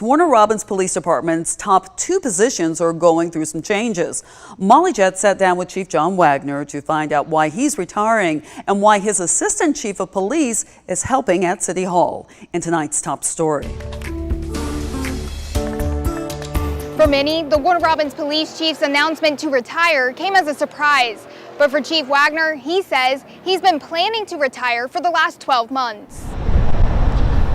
Warner Robins Police Department's top 2 positions are going through some changes. Molly Jett sat down with Chief John Wagner to find out why he's retiring and why his Assistant Chief of Police is helping at City Hall. In tonight's top story. For many, the Warner Robins Police Chief's announcement to retire came as a surprise. But for Chief Wagner, he says he's been planning to retire for the last 12 months.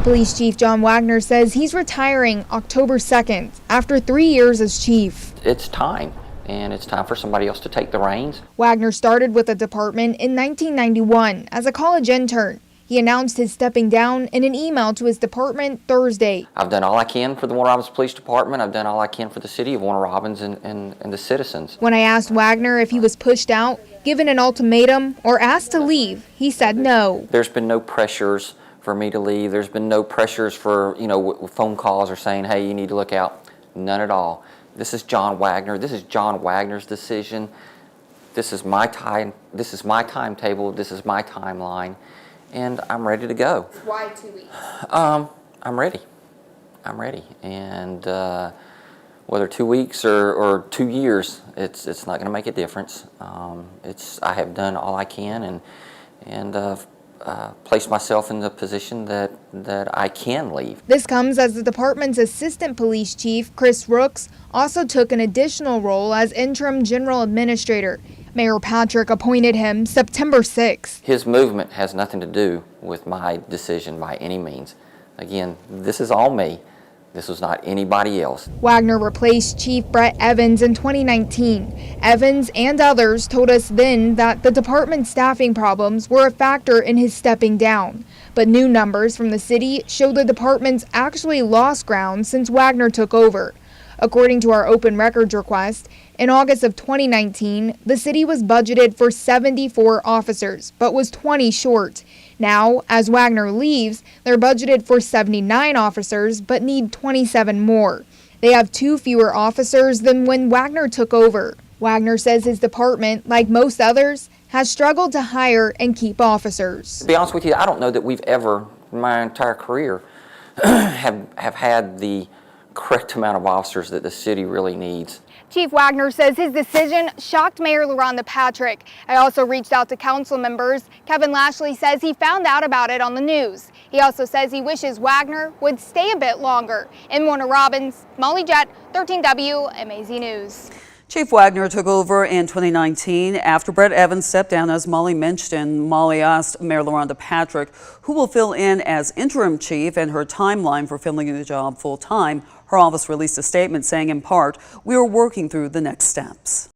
Police Chief John Wagner says he's retiring October 2nd after 3 years as chief. It's time, and it's time for somebody else to take the reins. Wagner started with the department in 1991 as a college intern. He announced his stepping down in an email to his department Thursday. I've done all I can for the Warner Robins Police Department. I've done all I can for the city of Warner Robins and the citizens. When I asked Wagner if he was pushed out, given an ultimatum, or asked to leave, he said no. There's been no pressures for me to leave. There's been no pressures for, phone calls or saying, hey, you need to look out. None at all. This is John Wagner. This is John Wagner's decision. This is my time. This is my timetable. This is my timeline. And I'm ready to go. Why 2 weeks? I'm ready. I'm ready. And whether 2 weeks or 2 years, it's not going to make a difference. I have done all I can and placed myself in the position that I can leave. This comes as the department's assistant police chief, Chris Rooks, also took an additional role as interim general administrator. Mayor Patrick appointed him September 6th. His movement has nothing to do with my decision by any means. Again, this is all me. This was not anybody else. Wagner replaced Chief Brett Evans in 2019. Evans and others told us then that the department's staffing problems were a factor in his stepping down. But new numbers from the city show the department's actually lost ground since Wagner took over. According to our open records request, in August of 2019, the city was budgeted for 74 officers, but was 20 short. Now, as Wagner leaves, they're budgeted for 79 officers, but need 27 more. They have 2 fewer officers than when Wagner took over. Wagner says his department, like most others, has struggled to hire and keep officers. To be honest with you, I don't know that we've ever, in my entire career, have had the correct amount of officers that the city really needs. Chief Wagner says his decision shocked Mayor LaRhonda Patrick. I also reached out to council members. Kevin Lashley says he found out about it on the news. He also says he wishes Wagner would stay a bit longer. In Warner Robins, Molly Jett, 13W, MAZ News. Chief Wagner took over in 2019 after Brett Evans stepped down, as Molly mentioned. Molly asked Mayor LaRhonda Patrick who will fill in as interim chief and her timeline for filling the job full time. Her office released a statement saying, in part, we are working through the next steps.